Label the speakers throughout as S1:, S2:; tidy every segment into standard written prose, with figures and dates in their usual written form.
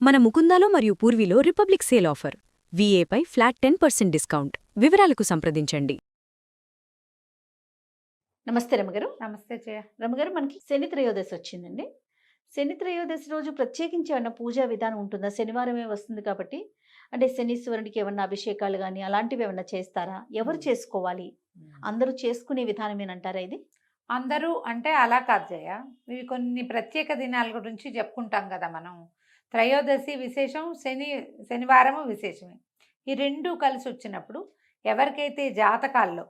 S1: మన ముకుందాలో మరియు పూర్వీలో రిపబ్లిక్ సేల్ ఆఫర్. వీఏపై ఫ్లాట్ 10% డిస్కౌంట్. వివరాలకు సంప్రదించండి.
S2: నమస్తే రమగారు.
S3: నమస్తే జయ.
S2: రమగారు, మనకి శని త్రయోదశి వచ్చిందండి. శని త్రయోదశి రోజు ప్రత్యేకించి ఏమన్నా పూజా విధానం ఉంటుందా? శనివారమే వస్తుంది కాబట్టి, అంటే శనీశ్వరునికి ఏమన్నా అభిషేకాలు కానీ అలాంటివి ఏమన్నా చేస్తారా? ఎవరు చేసుకోవాలి? అందరూ చేసుకునే విధానమేనంటారా ఇది?
S3: అందరూ అంటే అలా కాదు జయ. ఇవి కొన్ని ప్రత్యేక దినాల గురించి చెప్పుకుంటాం కదా మనం. త్రయోదశి విశేషం, శనివారము విశేషమే. ఈ రెండు కలిసి వచ్చినప్పుడు ఎవరికైతే జాతకాల్లో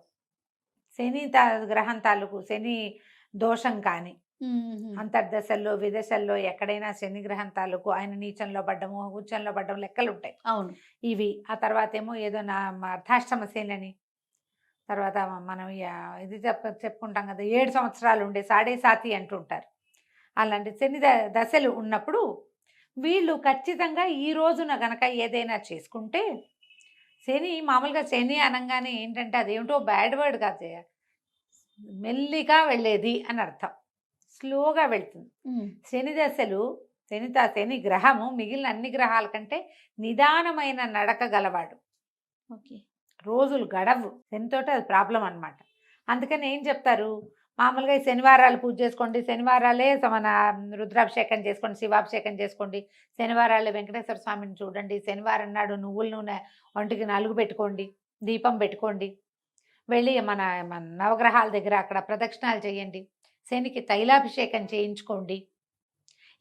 S3: శని గ్రహం తాలూకు శని దోషం కానీ, అంతర్దశల్లో విదశల్లో ఎక్కడైనా శని గ్రహం తాలూకు ఆయన నీచంలో పడ్డము, ఉచ్చంలో పడ్డము లెక్కలు ఉంటాయి.
S2: అవును.
S3: ఇవి ఆ తర్వాత ఏమో ఏదో నా అర్ధాష్టమ శని, తర్వాత మనం ఇది చెప్పుకుంటాం కదా, 7 సంవత్సరాలు ఉండే సాడే సాతి అంటుంటారు. అలాంటి శని దశలు ఉన్నప్పుడు వీళ్ళు ఖచ్చితంగా ఈ రోజున గనక ఏదైనా చేసుకుంటే, శని మామూలుగా శని అనగానే ఏంటంటే అదేమిటో బ్యాడ్ వర్డ్ కాదు, మెల్లిగా వెళ్ళేది అని అర్థం, స్లోగా వెళ్తుంది. శని దశలు శని గ్రహము మిగిలిన అన్ని గ్రహాల కంటే నిదానమైన నడక గలవాడు.
S2: ఓకే.
S3: రోజులు గడవు, శనితోటి అది ప్రాబ్లం అనమాట. అందుకని ఏం చెప్తారు, మామూలుగా ఈ శనివారాలు పూజ చేసుకోండి, శనివారాలే మన రుద్రాభిషేకం చేసుకోండి, శివాభిషేకం చేసుకోండి, శనివారాలే వెంకటేశ్వర స్వామిని చూడండి, శనివారం నాడు నువ్వుల నూనె ఒంటికి నలుగు పెట్టుకోండి, దీపం పెట్టుకోండి, వెళ్ళి మన నవగ్రహాల దగ్గర అక్కడ ప్రదక్షిణాలు చేయండి, శనికి తైలాభిషేకం చేయించుకోండి.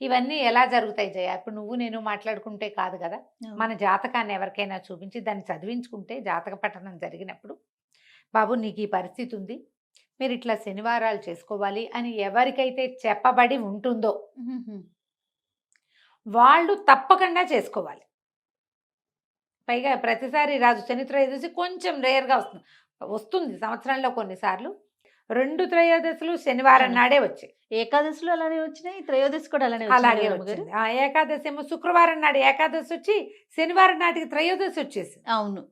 S3: ఇవన్నీ ఎలా జరుగుతాయి జయ? ఇప్పుడు నువ్వు నేను మాట్లాడుకుంటే కాదు కదా, మన జాతకాన్ని ఎవరికైనా చూపించి దాన్ని చదివించుకుంటే, జాతక పఠనం జరిగినప్పుడు బాబు నీకు ఈ పరిస్థితి ఉంది, మీరు ఇట్లా శనివారాలు చేసుకోవాలి అని ఎవరికైతే చెప్పబడి ఉంటుందో వాళ్ళు తప్పకుండా చేసుకోవాలి. పైగా ప్రతిసారి రాజు శని త్రయోదశి కొంచెం రేర్గా వస్తుంది సంవత్సరంలో కొన్నిసార్లు. 2 త్రయోదశులు శనివారం నాడే వచ్చాయి.
S2: ఏకాదశిలో అలానే వచ్చినాయి, త్రయోదశి కూడా అలాగే
S3: వచ్చింది. ఏకాదశి ఏమో శుక్రవారం నాడు ఏకాదశి వచ్చి శనివారం నాటికి త్రయోదశి వచ్చేసి.
S2: అవును,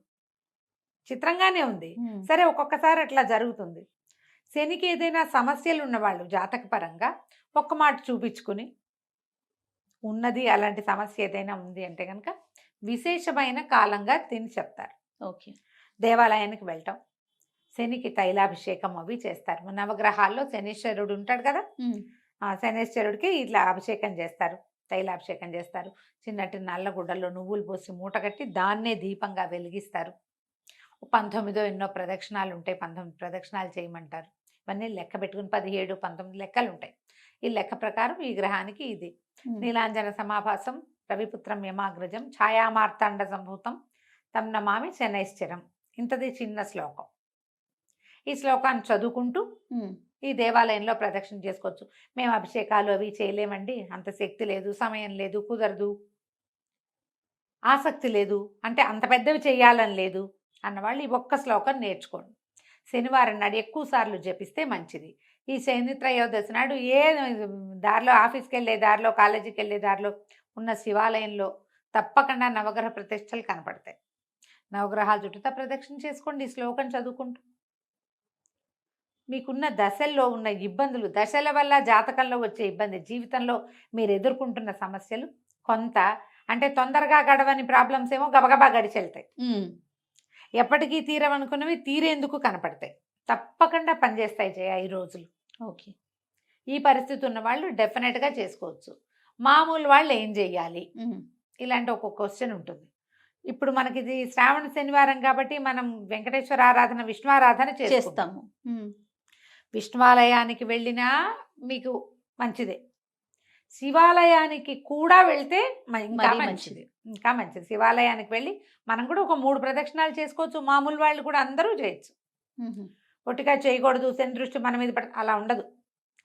S3: చిత్రంగానే ఉంది. సరే, ఒక్కొక్కసారి అట్లా జరుగుతుంది. శనికి ఏదైనా సమస్యలు ఉన్నవాళ్ళు జాతకపరంగా ఒక్క మాట చూపించుకుని ఉన్నది, అలాంటి సమస్య ఏదైనా ఉంది అంటే కనుక విశేషమైన కాలంగా తిని చెప్తారు.
S2: ఓకే.
S3: దేవాలయానికి వెళ్ళటం, శనికి తైలాభిషేకం అవి చేస్తారు. నవగ్రహాల్లో శనీశ్వరుడు ఉంటాడు కదా, ఆ శనీశ్వరుడికి ఇట్లా అభిషేకం చేస్తారు, తైలాభిషేకం చేస్తారు. చిన్నటి నల్లగుడ్డల్లో నువ్వులు పోసి మూట కట్టి దాన్నే దీపంగా వెలిగిస్తారు. 19 ఎన్నో ప్రదక్షిణాలు ఉంటాయి, 19 ప్రదక్షిణాలు చేయమంటారు. ఇవన్నీ లెక్క పెట్టుకుని 17, 19 లెక్కలు ఉంటాయి. ఈ లెక్క ప్రకారం ఈ గ్రహానికి ఇది నీలాంజన సమాభాసం రవిపుత్రం యమాగ్రజం ఛాయామార్తాండ సంభూతం తం నమామి శనైశ్చరం. ఇంతది చిన్న శ్లోకం. ఈ శ్లోకాన్ని చదువుకుంటూ ఈ దేవాలయంలో ప్రదక్షిణ చేసుకోవచ్చు. మేము అభిషేకాలు అవి చేయలేమండి, అంత శక్తి లేదు, సమయం లేదు, కుదరదు, ఆసక్తి లేదు, అంటే అంత పెద్దవి చేయాలని లేదు అన్నవాళ్ళు ఈ ఒక్క శ్లోకం నేర్చుకోండి. శనివారం నాడు ఎక్కువ సార్లు జపిస్తే మంచిది. ఈ శని త్రయోదశి నాడు ఏ దారిలో, ఆఫీస్కి వెళ్ళే దారిలో, కాలేజీకి వెళ్ళే దారిలో ఉన్న శివాలయంలో తప్పకుండా నవగ్రహ ప్రతిష్టలు కనపడతాయి. నవగ్రహాల చుట్టూతా ప్రదక్షిణ చేసుకోండి ఈ శ్లోకం చదువుకుంటూ. మీకున్న దశల్లో ఉన్న ఇబ్బందులు, దశల వల్ల జాతకంలో వచ్చే ఇబ్బంది, జీవితంలో మీరు ఎదుర్కొంటున్న సమస్యలు కొంత, అంటే తొందరగా గడవని ప్రాబ్లమ్స్ ఏమో గబగబా గడిచి వెళ్తాయి. ఎప్పటికీ తీరవనుకున్నవి తీరేందుకు కనపడతాయి. తప్పకుండా పనిచేస్తాయి జయ ఈ రోజులు.
S2: ఓకే.
S3: ఈ పరిస్థితి ఉన్న వాళ్ళు డెఫినెట్గా చేసుకోవచ్చు. మామూలు వాళ్ళు ఏం చెయ్యాలి, ఇలాంటి ఒక క్వశ్చన్ ఉంటుంది. ఇప్పుడు మనకి ఇది శ్రావణ శనివారం కాబట్టి మనం వెంకటేశ్వర ఆరాధన, విష్ణు ఆరాధన చేస్తాము. విష్ణువాలయానికి వెళ్ళినా మీకు మంచిదే, శివాలయానికి కూడా వెళ్తే ఇంకా మంచిది, ఇంకా మంచిది. శివాలయానికి వెళ్ళి మనం కూడా ఒక 3 ప్రదక్షిణాలు చేసుకోవచ్చు. మామూలు వాళ్ళు కూడా అందరూ చేయొచ్చు. ఒట్టిగా చేయకూడదు, శని దృష్టి మన మీద పడితే అలా ఉండదు.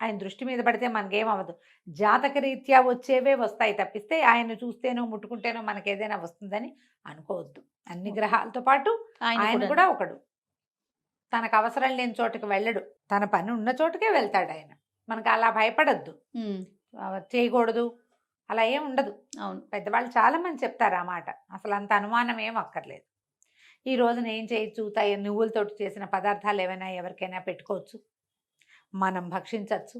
S3: ఆయన దృష్టి మీద పడితే మనకేమవ్వదు. జాతక రీత్యా వచ్చేవే వస్తాయి తప్పిస్తే ఆయన చూస్తేనో ముట్టుకుంటేనో మనకి ఏదైనా వస్తుందని అనుకోవద్దు. అన్ని గ్రహాలతో పాటు ఆయన కూడా ఒకడు. తనకు అవసరం లేని చోటుకి వెళ్ళడు, తన పని ఉన్న చోటుకే వెళ్తాడు ఆయన. మనకు అలా భయపడద్దు, చేయకూడదు అలా ఏం ఉండదు.
S2: అవును,
S3: పెద్దవాళ్ళు చాలా మంది చెప్తారు ఆ మాట, అసలు అంత అనుమానం ఏం అక్కర్లేదు. ఈ రోజున ఏం చేయొచ్చు, నువ్వులతోటి చేసిన పదార్థాలు ఏమైనా ఎవరికైనా పెట్టుకోవచ్చు, మనం భక్షించవచ్చు.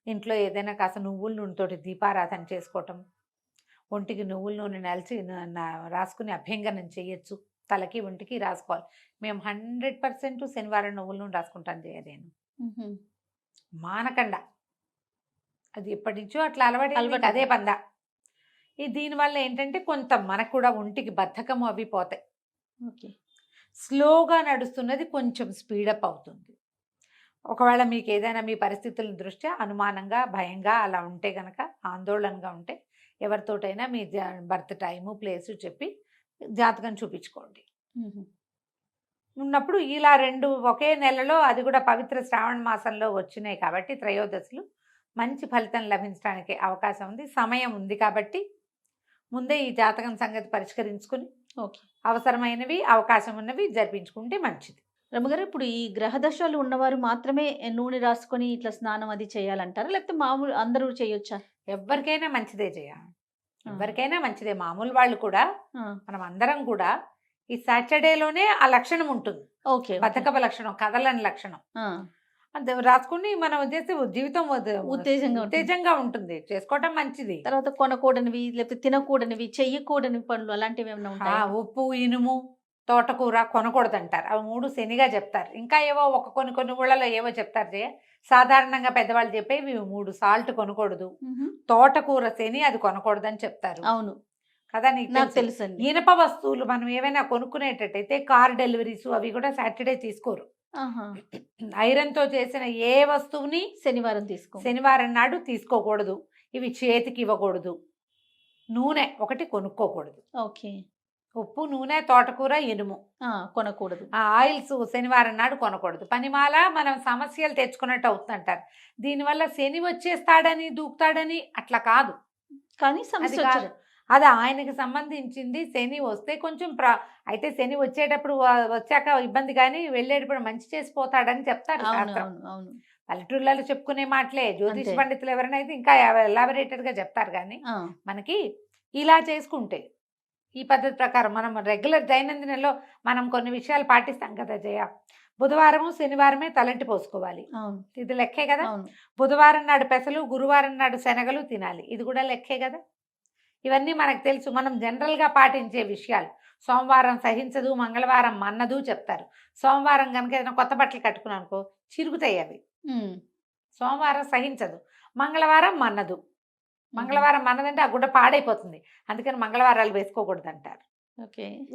S3: ఇంట్లో ఏదైనా కాస్త నువ్వుల నూనెతోటి దీపారాధన చేసుకోవటం, ఒంటికి నువ్వుల నూనె నలిచి రాసుకుని అభ్యంగనం చేయొచ్చు. తలకి ఒంటికి రాసుకోవాలి. మేము 100% శనివారం నువ్వుల నూనె రాసుకుంటాను జయ నేను. మానకండా అది ఎప్పటి నుంచో అట్లా అలవాటు
S2: అలవాటు.
S3: అదే పందా. దీనివల్ల ఏంటంటే కొంత మనకు కూడా ఒంటికి బద్ధకము అవి పోతాయి.
S2: ఓకే.
S3: స్లోగా నడుస్తున్నది కొంచెం స్పీడప్ అవుతుంది. ఒకవేళ మీకు ఏదైనా మీ పరిస్థితుల దృష్ట్యా అనుమానంగా భయంగా అలా ఉంటే గనక, ఆందోళనగా ఉంటే ఎవరితోటైనా మీ బర్త్ టైము ప్లేసు చెప్పి జాతకం చూపించుకోండి. ఉన్నప్పుడు ఇలా 2 ఒకే నెలలో, అది కూడా పవిత్ర శ్రావణ మాసంలో వచ్చినాయి కాబట్టి త్రయోదశులు, మంచి ఫలితం లభించడానికి అవకాశం ఉంది. సమయం ఉంది కాబట్టి ముందే ఈ జాతకం సంగతి పరిష్కరించుకుని
S2: ఓకే.
S3: అవసరమైనవి అవకాశం ఉన్నవి జరిపించుకుంటే మంచిది.
S2: రమ్మగారు, ఇప్పుడు ఈ గ్రహ దశలు ఉన్నవారు మాత్రమే నూనె రాసుకొని ఇట్లా స్నానం అది చేయాలంటారా, లేకపోతే మామూలు అందరూ చేయొచ్చా?
S3: ఎవరికైనా మంచిదే ఎవరికైనా మంచిదే. మామూలు వాళ్ళు కూడా, మనం అందరం కూడా ఈ సాటర్డేలోనే ఆ లక్షణం ఉంటుంది.
S2: ఓకే.
S3: బతకపు లక్షణం, కదలని లక్షణం. అది రాసుకుని మనం చేస్తే జీవితం ఉత్తేజంగా ఉంటుంది. చేసుకోవటం మంచిది.
S2: తర్వాత కొనకూడనివి లేకపోతే తినకూడనివి, చెయ్యకూడని పనులు అలాంటివి ఏమైనా ఉంటాయా?
S3: ఉప్పు, ఇనుము, తోటకూర కొనకూడదంటారు. అవి 3 శనిగా చెప్తారు. ఇంకా ఏవో కొన్ని ఊళ్ళలో ఏవో చెప్తారు జయ. సాధారణంగా పెద్దవాళ్ళు చెప్పేవి 3 సాల్ట్ కొనకూడదు, తోటకూర శని అది కొనకూడదని చెప్తారు.
S2: అవును
S3: కదా, నీకు
S2: తెలుసండి.
S3: ఇనప వస్తువులు మనం ఏవైనా కొనుక్కునేటట్టయితే కార్ డెలివరీస్ అవి కూడా సాటర్డే తీసుకోరు. ఐరన్తో చేసిన ఏ వస్తువుని శనివారం నాడు తీసుకోకూడదు. ఇవి చేతికి ఇవ్వకూడదు. నూనె ఒకటి కొనుక్కోకూడదు.
S2: ఓకే.
S3: ఉప్పు, నూనె, తోటకూర, ఇనుము
S2: కొనకూడదు.
S3: ఆయిల్స్ శనివారం నాడు కొనకూడదు. పనిమాల మనం సమస్యలు తెచ్చుకున్నట్టు అవుతుందంటారు. దీనివల్ల శని వచ్చేస్తాడని దూకుతాడని అట్లా కాదు,
S2: కానీ సమస్య
S3: అది ఆయనకి సంబంధించింది. శని వస్తే కొంచెం అయితే శని వచ్చేటప్పుడు వచ్చాక ఇబ్బంది, కానీ వెళ్ళేటప్పుడు మంచి చేసిపోతాడని చెప్తారు. పల్లెటూళ్ళలో చెప్పుకునే మాటలే. జ్యోతిష పండితులు ఎవరైనా అయితే ఇంకా ఎలాబరేటెడ్ గా చెప్తారు. కానీ మనకి ఇలా చేసుకుంటే ఈ పద్ధతి ప్రకారం మనం రెగ్యులర్ దైనందినంలో మనం కొన్ని విషయాలు పాటిస్తాం కదా జయ. బుధవారము శనివారమే తలంటి పోసుకోవాలి, ఇది లెక్కే కదా. బుధవారం నాడు పెసలు, గురువారం నాడు శనగలు తినాలి, ఇది కూడా లెక్కే కదా. ఇవన్నీ మనకు తెలుసు, మనం జనరల్గా పాటించే విషయాలు. సోమవారం సహించదు, మంగళవారం మన్నదు చెప్తారు. సోమవారం కనుక ఏదైనా కొత్త బట్టలు కట్టుకున్నాను అనుకో చిరుగుతాయి అవి. సోమవారం సహించదు, మంగళవారం మన్నదు. మంగళవారం మన్నదంటే ఆ గుడ్డ పాడైపోతుంది, అందుకని మంగళవారాలు వేసుకోకూడదు అంటారు.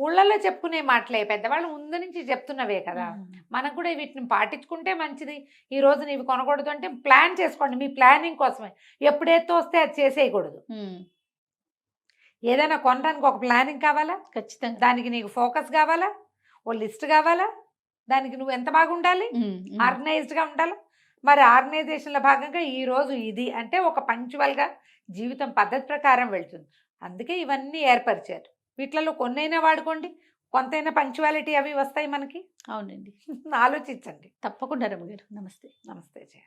S3: ఊళ్ళల్లో చెప్పుకునే మాటలే, పెద్దవాళ్ళు ముందు నుంచి చెప్తున్నవే కదా. మనకు కూడా వీటిని పాటించుకుంటే మంచిది. ఈ రోజు నీవి కొనకూడదు అంటే ప్లాన్ చేసుకోండి, మీ ప్లానింగ్ కోసమే. ఎప్పుడైతే వస్తే అది చేసేయకూడదు. ఏదైనా కొనడానికి ఒక ప్లానింగ్ కావాలా, ఖచ్చితంగా దానికి నీకు ఫోకస్ కావాలా, ఓ లిస్ట్ కావాలా, దానికి నువ్వు ఎంత బాగా ఉండాలి, ఆర్గనైజ్డ్గా ఉండాలి. మరి ఆర్గనైజేషన్లో భాగంగా ఈ రోజు ఇది అంటే ఒక పంక్చువల్గా జీవితం పద్ధతి ప్రకారం వెళ్తుంది. అందుకే ఇవన్నీ ఏర్పరిచారు. వీటిలలో కొన్నైనా వాడుకోండి, కొంతైనా పంక్చువాలిటీ అవి వస్తాయి మనకి.
S2: అవునండి,
S3: ఆలోచించండి
S2: తప్పకుండా రమ్మ గారు. నమస్తే.
S3: నమస్తే జయ.